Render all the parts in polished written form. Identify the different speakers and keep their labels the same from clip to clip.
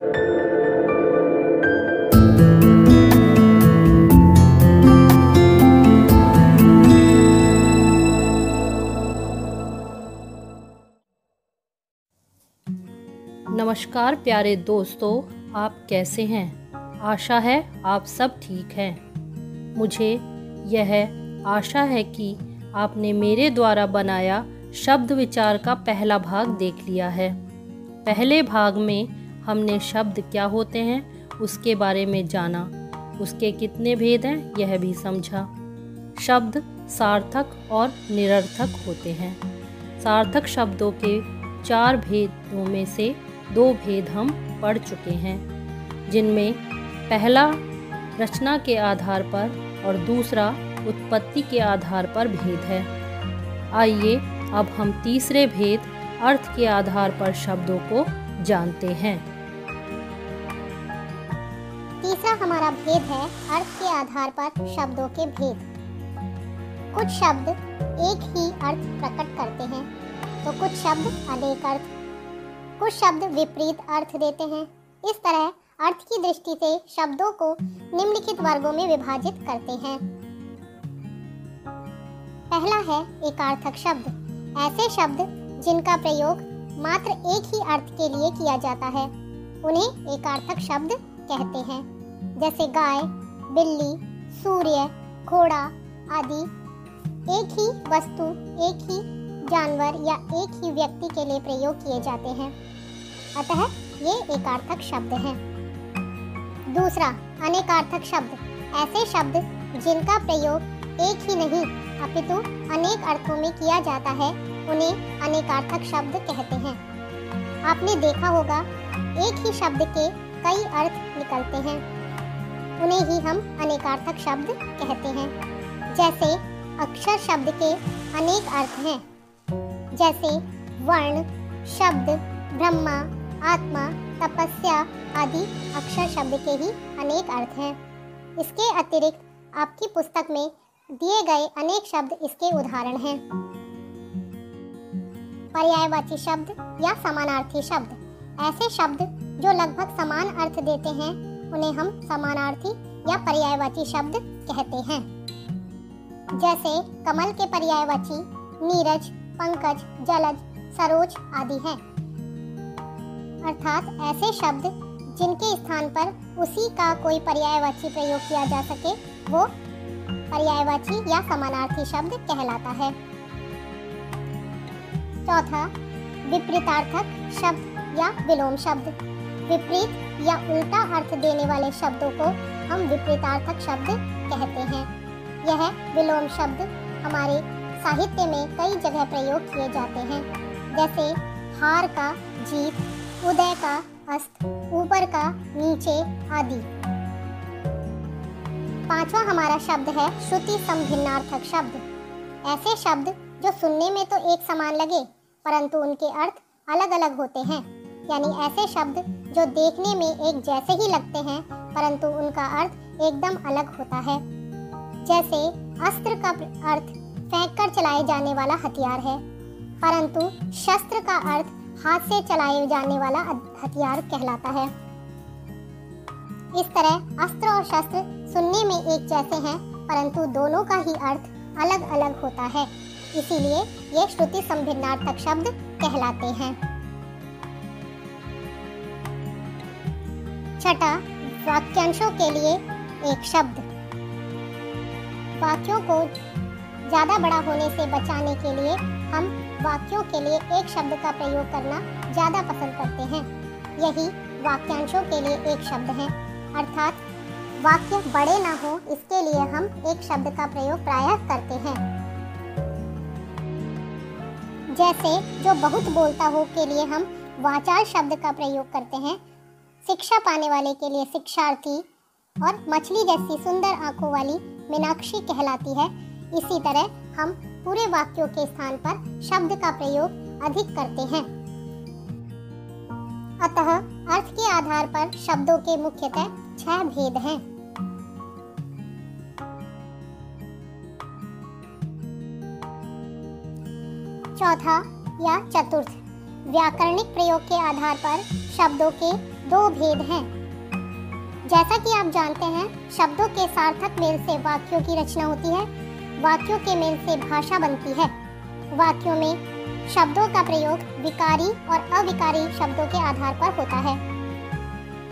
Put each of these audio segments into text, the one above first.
Speaker 1: नमस्कार प्यारे दोस्तों, आप कैसे हैं? आशा है आप सब ठीक हैं। मुझे यह आशा है कि आपने मेरे द्वारा बनाया शब्द विचार का पहला भाग देख लिया है। पहले भाग में हमने शब्द क्या होते हैं उसके बारे में जाना, उसके कितने भेद हैं यह भी समझा। शब्द सार्थक और निरर्थक होते हैं। सार्थक शब्दों के 4 भेदों में से 2 भेद हम पढ़ चुके हैं, जिनमें पहला रचना के आधार पर और दूसरा उत्पत्ति के आधार पर भेद है। आइए अब हम तीसरे भेद अर्थ के आधार पर शब्दों को जानते हैं।
Speaker 2: तीसरा हमारा भेद है अर्थ के आधार पर शब्दों के भेद। कुछ शब्द एक ही अर्थ प्रकट करते हैं तो कुछ शब्द अनेक अर्थ, कुछ शब्द विपरीत अर्थ देते हैं। इस तरह अर्थ की दृष्टि से शब्दों को निम्नलिखित वर्गों में विभाजित करते हैं। पहला है एकार्थक शब्द। ऐसे शब्द जिनका प्रयोग मात्र एक ही अर्थ के लिए किया जाता है उन्हें एकार्थक शब्द कहते हैं, जैसे गाय, बिल्ली, सूर्य, घोड़ा आदि एक ही वस्तु, एक ही जानवर या एक ही व्यक्ति के लिए प्रयोग किए जाते हैं, अतः ये एकार्थक शब्द हैं। दूसरा अनेकार्थक शब्द। ऐसे शब्द जिनका प्रयोग एक ही नहीं अपितु अनेक अर्थों में किया जाता है उन्हें अनेकार्थक शब्द कहते हैं। आपने देखा होगा एक ही शब्द के कई अर्थ निकलते हैं, उन्हें ही हम अनेकार्थक शब्द कहते हैं। जैसे अक्षर शब्द के अनेक अर्थ हैं, जैसे वर्ण, शब्द, ब्रह्मा, आत्मा, तपस्या आदि अक्षर शब्द के ही अनेक अर्थ हैं। इसके अतिरिक्त आपकी पुस्तक में दिए गए अनेक शब्द इसके उदाहरण हैं। पर्यायवाची शब्द या समानार्थी शब्द। ऐसे शब्द जो लगभग समान अर्थ देते हैं उन्हें हम समानार्थी या पर्यायवाची शब्द कहते हैं। जैसे कमल के पर्यायवाची नीरज, पंकज, जलज, सरोज आदि हैं। अर्थात ऐसे शब्द जिनके स्थान पर उसी का कोई पर्यायवाची प्रयोग किया जा सके वो पर्यायवाची या समानार्थी शब्द कहलाता है। चौथा विपरीतार्थक शब्द या विलोम शब्द। विपरीत या उल्टा अर्थ देने वाले शब्दों को हम विपरीतार्थक शब्द कहते हैं। यह विलोम शब्द हमारे साहित्य में कई जगह प्रयोग किए जाते हैं, जैसे हार का जीत, उदय का अस्त, ऊपर का नीचे आदि। पांचवा हमारा शब्द है श्रुति समभिन्नार्थक शब्द। ऐसे शब्द जो सुनने में तो एक समान लगे परंतु उनके अर्थ अलग अलग होते हैं, यानी ऐसे शब्द जो देखने में एक जैसे ही लगते हैं परंतु उनका अर्थ एकदम अलग होता है। जैसे अस्त्र का अर्थ फेंक कर चलाए जाने वाला हथियार है, परंतु शस्त्र का अर्थ हाथ से चलाए जाने वाला हथियार कहलाता है। इस तरह अस्त्र और शस्त्र सुनने में एक जैसे हैं परंतु दोनों का ही अर्थ अलग अलग होता है, इसीलिए ये श्रुति समभिन्नार्थक शब्द कहलाते हैं। छठा वाक्यांशों के लिए एक शब्द। वाक्यों को ज़्यादा बड़ा होने से बचाने के लिए हम वाक्यों के लिए एक शब्द का प्रयोग करना ज़्यादा पसंद करते हैं। यही वाक्यांशों के लिए एक शब्द है, अर्थात वाक्य बड़े ना हो इसके लिए हम एक शब्द का प्रयोग प्रायः करते हैं। जैसे जो बहुत बोलता हो के लिए हम वाचाल शब्द का प्रयोग करते हैं। शिक्षा पाने वाले के लिए शिक्षार्थी और मछली जैसी सुंदर आंखों वाली मीनाक्षी कहलाती है। इसी तरह हम पूरे वाक्यों के स्थान पर शब्द का प्रयोग अधिक करते हैं। अतः अर्थ के आधार पर शब्दों के मुख्यतः 6 भेद हैं। चौथा या चतुर्थ व्याकरणिक प्रयोग के आधार पर शब्दों के दो भेद हैं। जैसा कि आप जानते हैं, शब्दों के सार्थक मेल से वाक्यों की रचना होती है, वाक्यों के मेल से भाषा बनती है। वाक्यों में शब्दों का प्रयोग विकारी और अविकारी शब्दों के आधार पर होता है।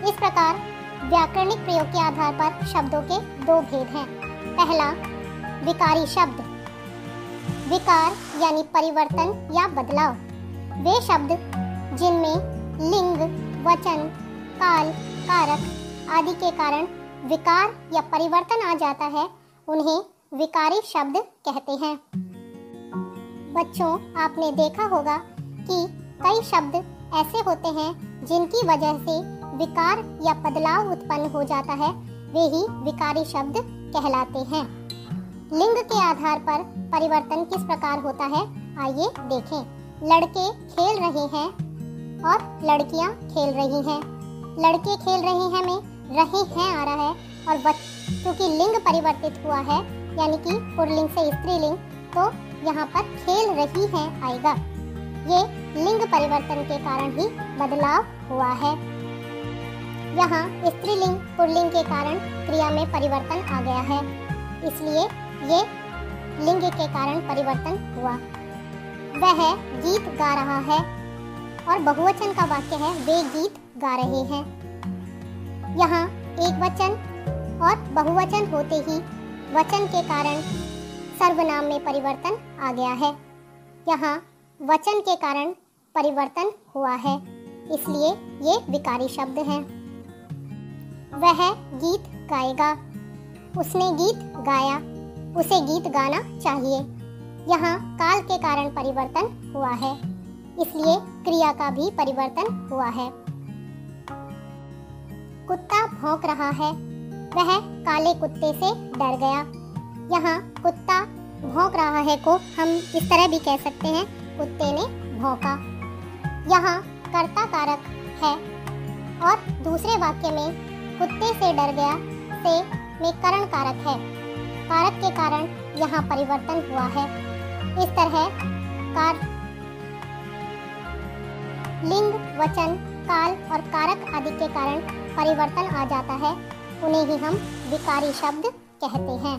Speaker 2: इस प्रकार व्याकरणिक प्रयोग के आधार पर शब्दों के दो भेद हैं। पहला, विकारी शब्द। विकार यानी परिवर्तन या बदलाव। वे शब्द जिनमें लिंग, वचन, काल, कारक आदि के कारण विकार या परिवर्तन आ जाता है, उन्हें विकारी शब्द कहते हैं। बच्चों, आपने देखा होगा कि कई शब्द ऐसे होते हैं जिनकी वजह से विकार या बदलाव उत्पन्न हो जाता है, वे ही विकारी शब्द कहलाते हैं। लिंग के आधार पर परिवर्तन किस प्रकार होता है, आइए देखें। लड़के खेल रहे हैं और लड़कियां खेल रही हैं। लड़के खेल रहे हैं में रहे हैं आ रहा है, और क्योंकि लिंग परिवर्तित हुआ है यानी कि पुल्लिंग से स्त्रीलिंग, तो यहाँ पर खेल रही हैं आएगा। ये लिंग परिवर्तन के कारण ही बदलाव हुआ है। यहाँ स्त्रीलिंग पुल्लिंग के कारण क्रिया में परिवर्तन आ गया है, इसलिए ये लिंग के कारण परिवर्तन हुआ। वह गीत गा रहा है और बहुवचन का वाक्य है वे गीत गा रहे हैं। यहाँ एक वचन और बहुवचन होते ही वचन के कारण सर्वनाम में परिवर्तन आ गया है। यहाँ वचन के कारण परिवर्तन हुआ है, इसलिए ये विकारी शब्द हैं। वह गीत गाएगा। उसने गीत गाया, उसे गीत गाना चाहिए। यहाँ काल के कारण परिवर्तन हुआ है, इसलिए क्रिया का भी परिवर्तन हुआ है। कुत्ता भौंक रहा है। वह काले कुत्ते से डर गया। यहाँ कुत्ता भौंक रहा है को हम इस तरह भी कह सकते हैं, कुत्ते ने भौंका। यहाँ कर्ता कारक है और दूसरे वाक्य में कुत्ते से डर गया से में करण कारक है। कारक के कारण यहाँ परिवर्तन हुआ है। इस तरह लिंग, वचन, काल और कारक आदि के कारण परिवर्तन आ जाता है, उन्हें ही हम विकारी शब्द कहते हैं।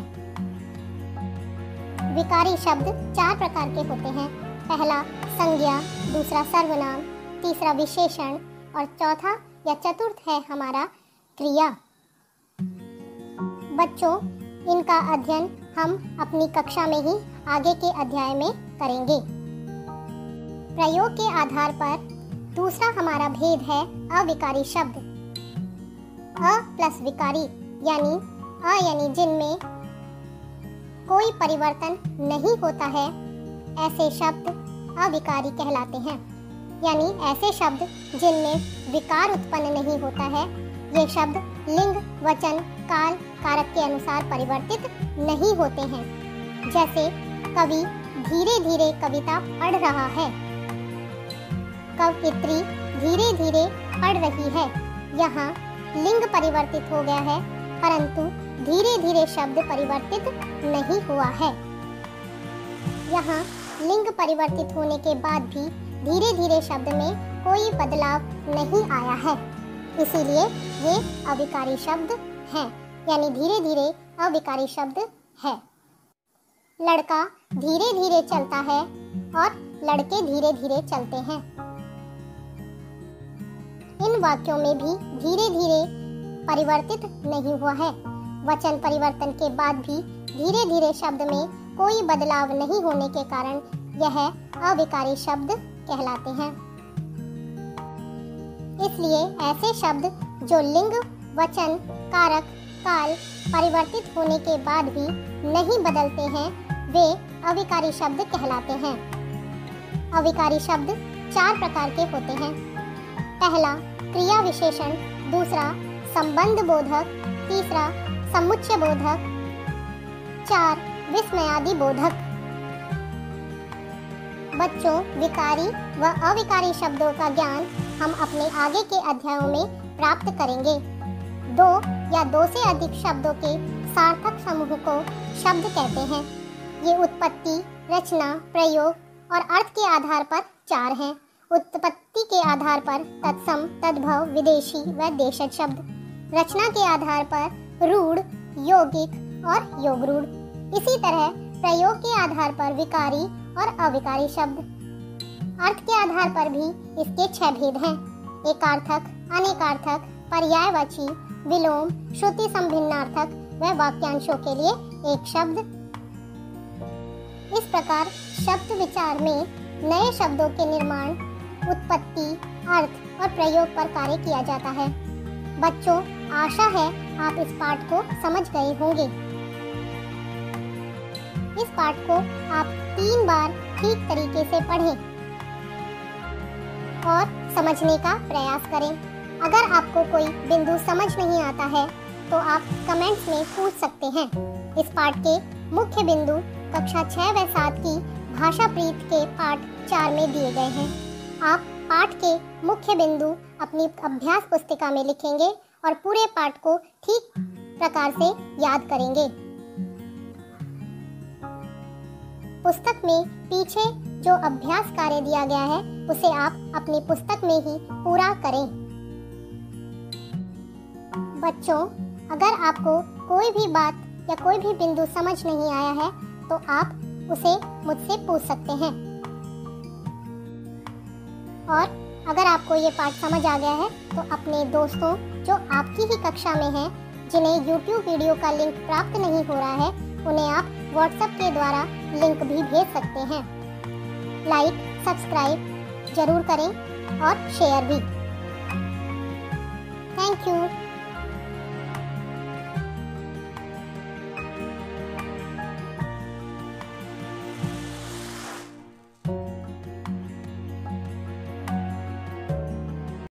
Speaker 2: विकारी शब्द चार प्रकार के होते हैं। पहला संज्ञा, दूसरा सर्वनाम, तीसरा विशेषण और चौथा या चतुर्थ है हमारा क्रिया। बच्चों, इनका अध्ययन हम अपनी कक्षा में ही आगे के अध्याय में करेंगे। प्रयोग के आधार पर दूसरा हमारा भेद है अविकारी शब्द। अ प्लस विकारी यानी जिनमें कोई परिवर्तन नहीं होता है, ऐसे शब्द अविकारी कहलाते हैं। यानी ऐसे शब्द जिनमें विकार उत्पन्न नहीं होता है, ये शब्द लिंग, वचन, काल, कारक के अनुसार परिवर्तित नहीं होते हैं। जैसे कवि धीरे धीरे कविता पढ़ रहा है, कवयित्री धीरे धीरे पढ़ रही है। यहाँ लिंग परिवर्तित हो गया है, परंतु धीरे धीरे शब्द परिवर्तित नहीं हुआ है। यहाँ लिंग परिवर्तित होने के बाद भी धीरे धीरे शब्द में कोई बदलाव नहीं आया है, इसीलिए ये अविकारी शब्द हैं, यानी धीरे धीरे अविकारी शब्द है। लड़का धीरे धीरे चलता है और लड़के धीरे धीरे चलते हैं। इन वाक्यों में भी धीरे धीरे परिवर्तित नहीं हुआ है। वचन परिवर्तन के बाद भी धीरे धीरे शब्द में कोई बदलाव नहीं होने के कारण यह अविकारी शब्द कहलाते हैं। इसलिए ऐसे शब्द जो लिंग, वचन, कारक, काल परिवर्तित होने के बाद भी नहीं बदलते हैं, वे अविकारी शब्द कहलाते हैं। अविकारी शब्द चार प्रकार के होते हैं। पहला क्रिया विशेषण, दूसरा संबंध बोधक, तीसरा समुच्चय बोधक, चार विस्मयादि बोधक। बच्चों, विकारी व अविकारी शब्दों का ज्ञान हम अपने आगे के अध्यायों में प्राप्त करेंगे। दो या दो से अधिक शब्दों के सार्थक समूह को शब्द कहते हैं। ये उत्पत्ति, रचना, प्रयोग और अर्थ के आधार पर चार हैं उत्पत्ति के आधार पर तत्सम, तद्भव, विदेशी व देशज शब्द, रचना के आधार पर रूढ़, यौगिक और योगरूढ़। इसी तरह प्रयोग के आधार पर विकारी और अविकारी शब्द। अर्थ के आधार पर भी इसके 6 भेद हैं: एकार्थक, अनेकार्थक, पर्यायवाची, विलोम, श्रुति संभिन्नार्थक व वाक्यांशों के लिए एक शब्द। इस प्रकार शब्द विचार में नए शब्दों के निर्माण, उत्पत्ति, अर्थ और प्रयोग पर कार्य किया जाता है। बच्चों, आशा है आप इस पाठ को समझ गए होंगे। इस पाठ को आप 3 बार ठीक तरीके से पढ़ें और समझने का प्रयास करें। अगर आपको कोई बिंदु समझ नहीं आता है तो आप कमेंट्स में पूछ सकते हैं। इस पाठ के मुख्य बिंदु कक्षा 6 व 7 की भाषा प्रीत के पाठ 4 में दिए गए हैं। आप पाठ के मुख्य बिंदु अपनी अभ्यास पुस्तिका में लिखेंगे और पूरे पाठ को ठीक प्रकार से याद करेंगे। पुस्तक में पीछे जो अभ्यास कार्य दिया गया है उसे आप अपनी पुस्तक में ही पूरा करें। बच्चों, अगर आपको कोई भी बात या कोई भी बिंदु समझ नहीं आया है तो आप उसे मुझसे पूछ सकते हैं। और अगर आपको ये पाठ समझ आ गया है तो अपने दोस्तों जो आपकी ही कक्षा में हैं, जिन्हें YouTube वीडियो का लिंक प्राप्त नहीं हो रहा है, उन्हें आप WhatsApp के द्वारा लिंक भी भेज सकते हैं। लाइक, सब्सक्राइब जरूर करें और शेयर भी। Thank you.